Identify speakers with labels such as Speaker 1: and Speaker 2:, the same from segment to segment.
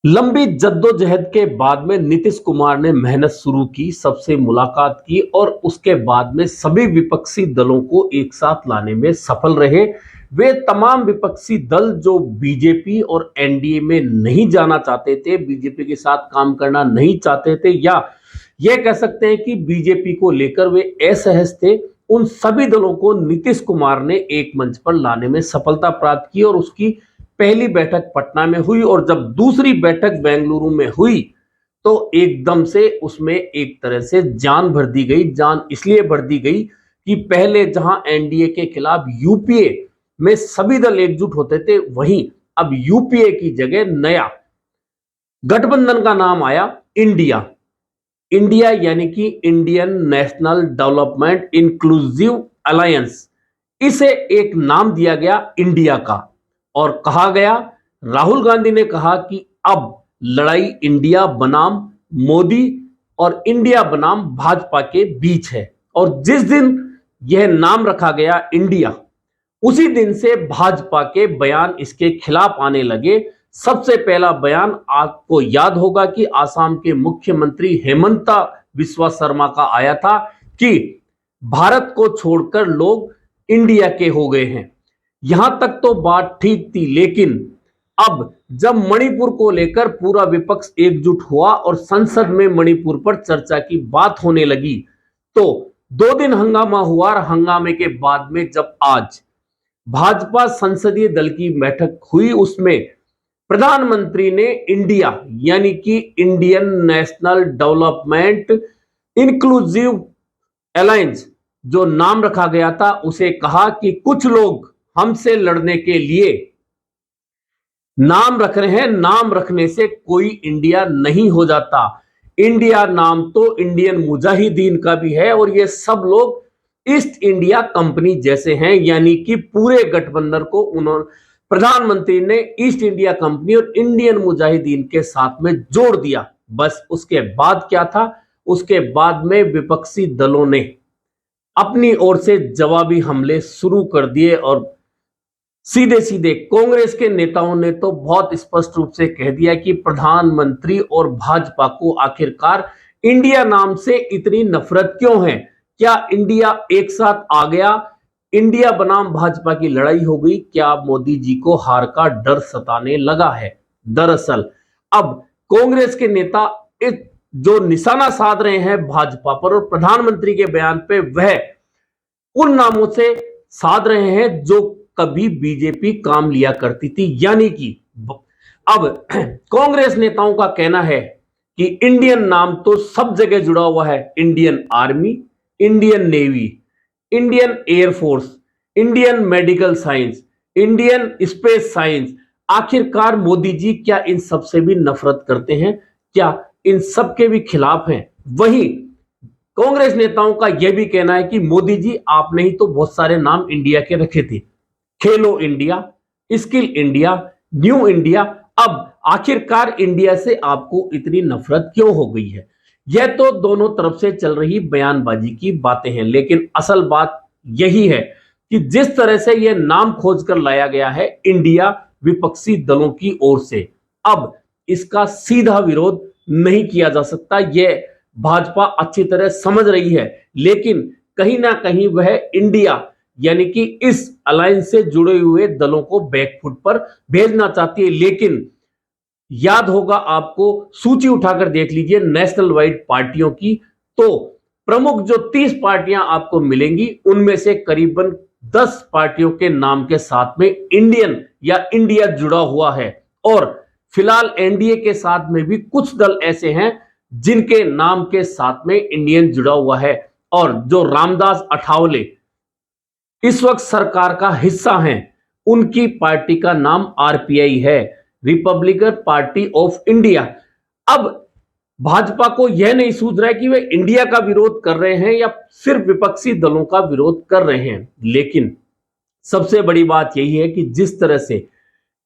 Speaker 1: लंबी जद्दोजहद के बाद में नीतीश कुमार ने मेहनत शुरू की, सबसे मुलाकात की और उसके बाद में सभी विपक्षी दलों को एक साथ लाने में सफल रहे। वे तमाम विपक्षी दल जो बीजेपी और एनडीए में नहीं जाना चाहते थे, बीजेपी के साथ काम करना नहीं चाहते थे, या यह कह सकते हैं कि बीजेपी को लेकर वे असहज थे, उन सभी दलों को नीतीश कुमार ने एक मंच पर लाने में सफलता प्राप्त की और उसकी पहली बैठक पटना में हुई। और जब दूसरी बैठक बेंगलुरु में हुई तो एकदम से उसमें एक तरह से जान भर दी गई। जान इसलिए भर दी गई कि पहले जहां एनडीए के खिलाफ यूपीए में सभी दल एकजुट होते थे, वहीं अब यूपीए की जगह नया गठबंधन का नाम आया इंडिया। इंडिया यानी कि Indian national development inclusive alliance, इसे एक नाम दिया गया इंडिया का। और कहा गया, राहुल गांधी ने कहा कि अब लड़ाई इंडिया बनाम मोदी और इंडिया बनाम भाजपा के बीच है। और जिस दिन यह नाम रखा गया इंडिया, उसी दिन से भाजपा के बयान इसके खिलाफ आने लगे। सबसे पहला बयान आपको याद होगा कि आसाम के मुख्यमंत्री हेमंता बिस्वा शर्मा का आया था कि भारत को छोड़कर लोग इंडिया के हो गए हैं। यहां तक तो बात ठीक थी, लेकिन अब जब मणिपुर को लेकर पूरा विपक्ष एकजुट हुआ और संसद में मणिपुर पर चर्चा की बात होने लगी, तो 2 दिन हंगामा हुआ और हंगामे के बाद में जब आज भाजपा संसदीय दल की बैठक हुई, उसमें प्रधानमंत्री ने इंडिया यानी कि Indian national development inclusive alliance जो नाम रखा गया था, उसे कहा कि कुछ लोग हमसे लड़ने के लिए नाम रख रहे हैं, नाम रखने से कोई इंडिया नहीं हो जाता। इंडिया नाम तो इंडियन मुजाहिदीन का भी है और ये सब लोग ईस्ट इंडिया कंपनी जैसे हैं, यानी कि पूरे गठबंधन को उन्होंने प्रधानमंत्री ने ईस्ट इंडिया कंपनी और इंडियन मुजाहिदीन के साथ में जोड़ दिया। बस उसके बाद क्या था, उसके बाद में विपक्षी दलों ने अपनी ओर से जवाबी हमले शुरू कर दिए और सीधे सीधे कांग्रेस के नेताओं ने तो बहुत स्पष्ट रूप से कह दिया कि प्रधानमंत्री और भाजपा को आखिरकार इंडिया नाम से इतनी नफरत क्यों है? क्या इंडिया एक साथ आ गया, इंडिया बनाम भाजपा की लड़ाई हो गई? क्या मोदी जी को हार का डर सताने लगा है? दरअसल अब कांग्रेस के नेता जो निशाना साध रहे हैं भाजपा पर और प्रधानमंत्री के बयान पे, वह उन नामों से साध रहे हैं जो कभी बीजेपी काम लिया करती थी। यानी कि अब कांग्रेस नेताओं का कहना है कि इंडियन नाम तो सब जगह जुड़ा हुआ है, Indian army, Indian navy, Indian air force, Indian medical science, Indian space science. आखिरकार मोदी जी क्या इन सब से भी नफरत करते हैं? क्या इन सब के भी खिलाफ हैं? वहीं कांग्रेस नेताओं का यह भी कहना है कि मोदी जी आपने ही तो बहुत सारे नाम इंडिया के रखे थे, खेलो India, skill India, new India. अब आखिरकार इंडिया से आपको इतनी नफरत क्यों हो गई है? यह तो दोनों तरफ से चल रही बयानबाजी की बातें हैं, लेकिन असल बात यही है कि जिस तरह से यह नाम खोजकर लाया गया है इंडिया विपक्षी दलों की ओर से, अब इसका सीधा विरोध नहीं किया जा सकता। यह भाजपा अच्छी तरह समझ रही है, लेकिन कहीं ना कहीं वह इंडिया यानी कि इस अलायंस से जुड़े हुए दलों को बैकफुट पर भेजना चाहती है। लेकिन याद होगा आपको, सूची उठाकर देख लीजिए नेशनल वाइड पार्टियों की, तो प्रमुख जो 30 पार्टियां आपको मिलेंगी, उनमें से करीबन 10 पार्टियों के नाम के साथ में इंडियन या इंडिया जुड़ा हुआ है। और फिलहाल एनडीए के साथ में भी कुछ दल ऐसे हैं जिनके नाम के साथ में इंडियन जुड़ा हुआ है। और जो रामदास अठावले इस वक्त सरकार का हिस्सा हैं, उनकी पार्टी का नाम आरपीआई है, रिपब्लिकन पार्टी ऑफ इंडिया। अब भाजपा को यह नहीं सूझ रहा है कि वे इंडिया का विरोध कर रहे हैं या सिर्फ विपक्षी दलों का विरोध कर रहे हैं। लेकिन सबसे बड़ी बात यही है कि जिस तरह से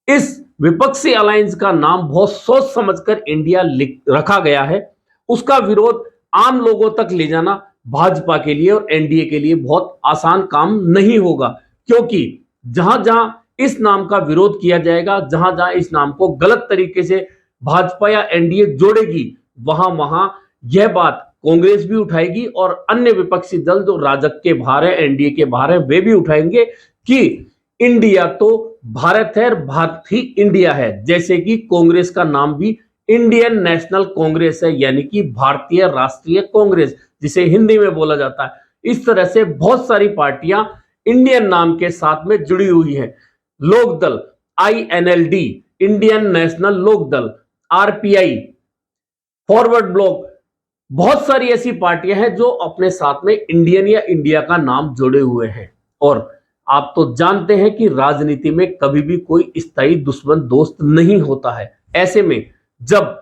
Speaker 1: इस विपक्षी अलायंस का नाम बहुत सोच समझकर इंडिया रखा गया है, उसका विरोध आम लोगों तक ले जाना भाजपा के लिए और एनडीए के लिए बहुत आसान काम नहीं होगा। क्योंकि जहां जहां इस नाम का विरोध किया जाएगा, जहां जहां इस नाम को गलत तरीके से भाजपा या एनडीए जोड़ेगी, वहां वहां यह बात कांग्रेस भी उठाएगी और अन्य विपक्षी दल जो राजग के बाहर है, एनडीए के बाहर है, वे भी उठाएंगे कि इंडिया तो भारत है, भारत ही इंडिया है। जैसे कि कांग्रेस का नाम भी इंडियन नेशनल कांग्रेस है, यानी कि भारतीय राष्ट्रीय कांग्रेस, जिसे हिंदी में बोला जाता है। इस तरह से बहुत सारी पार्टियां इंडियन नाम के साथ में जुड़ी हुई हैं। लोक दल, आईएनएलडी, इंडियन नेशनल लोक दल, आरपीआई, फॉरवर्ड ब्लॉक, बहुत सारी ऐसी पार्टियां हैं जो अपने साथ में इंडियन या इंडिया का नाम जोड़े हुए हैं। और आप तो जानते हैं कि राजनीति में कभी भी कोई स्थायी दुश्मन दोस्त नहीं होता है। ऐसे में जब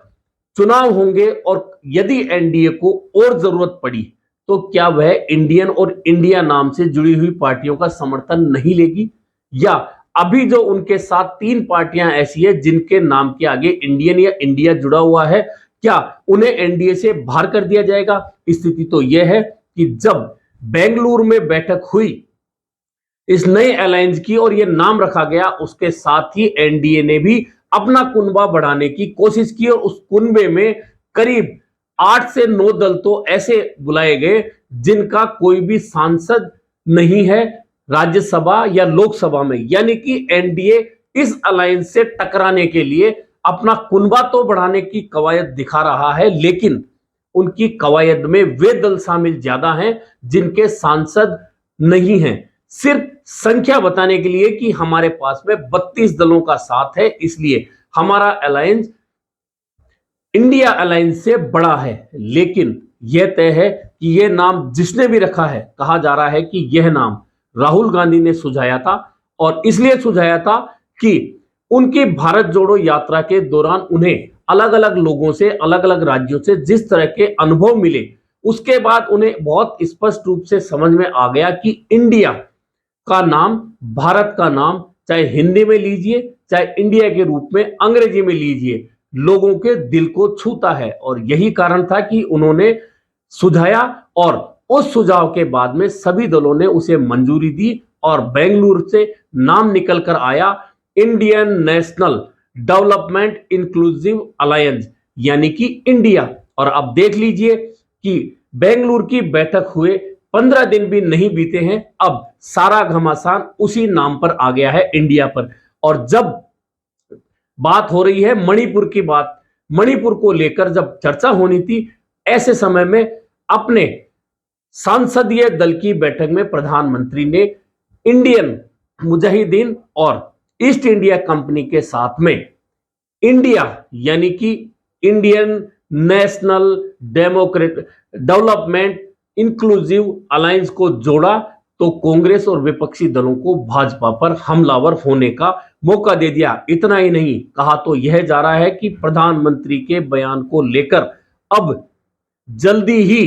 Speaker 1: चुनाव होंगे और यदि एनडीए को और जरूरत पड़ी तो क्या वह इंडियन और इंडिया नाम से जुड़ी हुई पार्टियों का समर्थन नहीं लेगी? या अभी जो उनके साथ तीन पार्टियां ऐसी है जिनके नाम के आगे इंडियन या इंडिया जुड़ा हुआ है, क्या उन्हें एनडीए से बाहर कर दिया जाएगा? स्थिति तो यह है कि जब बेंगलुरु में बैठक हुई इस नए अलायंस की और यह नाम रखा गया, उसके साथ ही एनडीए ने भी अपना कुनबा बढ़ाने की कोशिश की और उस कुनबे में करीब 8 से 9 दल तो ऐसे बुलाए गए जिनका कोई भी सांसद नहीं है राज्यसभा या लोकसभा में। यानी कि एनडीए इस अलायंस से टकराने के लिए अपना कुनबा तो बढ़ाने की कवायद दिखा रहा है, लेकिन उनकी कवायद में वे दल शामिल ज्यादा हैं जिनके सांसद नहीं हैं। सिर्फ संख्या बताने के लिए कि हमारे पास में 32 दलों का साथ है, इसलिए हमारा अलायंस इंडिया अलायंस से बड़ा है। लेकिन यह तय है कि यह नाम जिसने भी रखा है, कहा जा रहा है कि यह नाम राहुल गांधी ने सुझाया था और इसलिए सुझाया था कि उनकी भारत जोड़ो यात्रा के दौरान उन्हें अलग अलग लोगों से, अलग अलग राज्यों से जिस तरह के अनुभव मिले, उसके बाद उन्हें बहुत स्पष्ट रूप से समझ में आ गया कि इंडिया का नाम, भारत का नाम, चाहे हिंदी में लीजिए चाहे इंडिया के रूप में अंग्रेजी में लीजिए, लोगों के दिल को छूता है। और यही कारण था कि उन्होंने सुझाया और उस सुझाव के बाद में सभी दलों ने उसे मंजूरी दी और बेंगलुरु से नाम निकल कर आया Indian national development inclusive alliance, यानी कि इंडिया। और अब देख लीजिए कि बेंगलुरु की बैठक हुए 15 दिन भी नहीं बीते हैं, अब सारा घमासान उसी नाम पर आ गया है, इंडिया पर। और जब बात हो रही है मणिपुर की बात, मणिपुर को लेकर जब चर्चा होनी थी, ऐसे समय में अपने सांसदीय दल की बैठक में प्रधानमंत्री ने इंडियन मुजाहिदीन और ईस्ट इंडिया कंपनी के साथ में इंडिया यानी कि Indian national development inclusive alliance को जोड़ा, तो कांग्रेस और विपक्षी दलों को भाजपा पर हमलावर होने का मौका दे दिया। इतना ही नहीं, कहा तो यह जा रहा है कि प्रधानमंत्री के बयान को लेकर अब जल्दी ही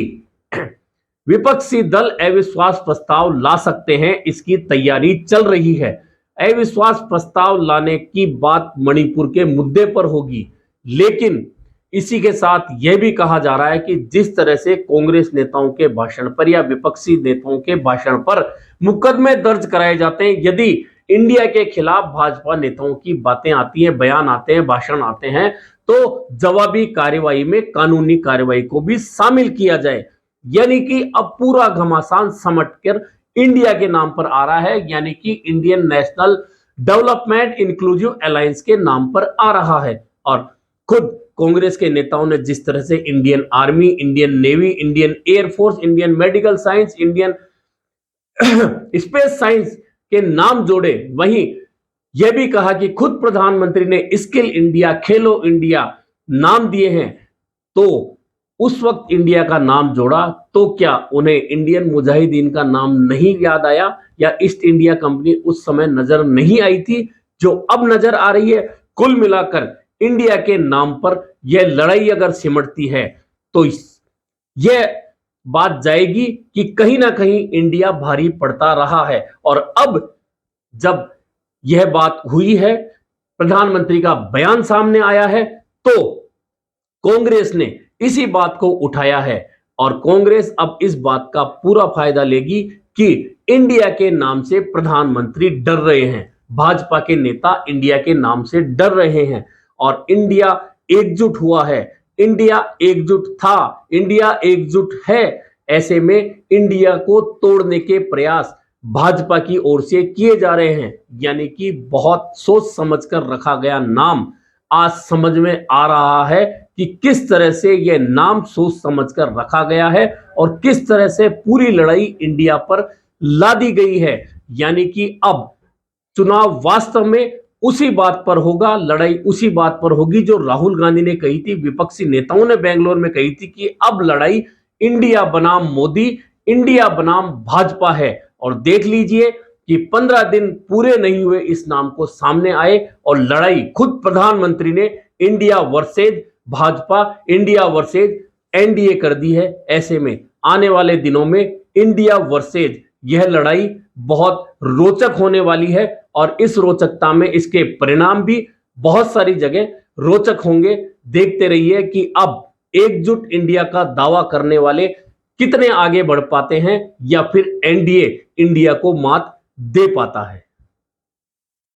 Speaker 1: विपक्षी दल अविश्वास प्रस्ताव ला सकते हैं, इसकी तैयारी चल रही है। अविश्वास प्रस्ताव लाने की बात मणिपुर के मुद्दे पर होगी, लेकिन इसी के साथ यह भी कहा जा रहा है कि जिस तरह से कांग्रेस नेताओं के भाषण पर या विपक्षी नेताओं के भाषण पर मुकदमे दर्ज कराए जाते हैं, यदि इंडिया के खिलाफ भाजपा नेताओं की बातें आती हैं, बयान आते हैं, भाषण आते हैं, तो जवाबी कार्रवाई में कानूनी कार्रवाई को भी शामिल किया जाए। यानी कि अब पूरा घमासान समटकर इंडिया के नाम पर आ रहा है, यानी कि Indian national development inclusive alliance के नाम पर आ रहा है। और खुद कांग्रेस के नेताओं ने जिस तरह से Indian army, Indian navy, Indian air force, Indian medical science, Indian space science के नाम जोड़े, वहीं यह भी कहा कि खुद प्रधानमंत्री ने स्किल इंडिया, खेलो इंडिया नाम दिए हैं, तो उस वक्त इंडिया का नाम जोड़ा, तो क्या उन्हें इंडियन मुजाहिदीन का नाम नहीं याद आया या ईस्ट इंडिया कंपनी उस समय नजर नहीं आई थी जो अब नजर आ रही है? कुल मिलाकर इंडिया के नाम पर यह लड़ाई अगर सिमटती है तो यह बात जाएगी कि कहीं ना कहीं इंडिया भारी पड़ता रहा है। और अब जब यह बात हुई है, प्रधानमंत्री का बयान सामने आया है, तो कांग्रेस ने इसी बात को उठाया है और कांग्रेस अब इस बात का पूरा फायदा लेगी कि इंडिया के नाम से प्रधानमंत्री डर रहे हैं, भाजपा के नेता इंडिया के नाम से डर रहे हैं और इंडिया एकजुट हुआ है, इंडिया एकजुट था, इंडिया एकजुट है। ऐसे में इंडिया को तोड़ने के प्रयास भाजपा की ओर से किए जा रहे हैं, यानी कि बहुत सोच समझकर रखा गया नाम आज समझ में आ रहा है कि किस तरह से यह नाम सोच समझकर रखा गया है और किस तरह से पूरी लड़ाई इंडिया पर लादी गई है। यानी कि अब चुनाव वास्तव में उसी बात पर होगा, लड़ाई उसी बात पर होगी जो राहुल गांधी ने कही थी, विपक्षी नेताओं ने बेंगलोर में कही थी कि अब लड़ाई इंडिया बनाम मोदी, इंडिया बनाम भाजपा है। और देख लीजिए कि 15 दिन पूरे नहीं हुए इस नाम को सामने आए और लड़ाई खुद प्रधानमंत्री ने India versus Bhajpa, India versus NDA कर दी है। ऐसे में आने वाले दिनों में इंडिया वर्सेज यह लड़ाई बहुत रोचक होने वाली है और इस रोचकता में इसके परिणाम भी बहुत सारी जगह रोचक होंगे। देखते रहिए कि अब एकजुट इंडिया का दावा करने वाले कितने आगे बढ़ पाते हैं या फिर एनडीए इंडिया को मात दे पाता है।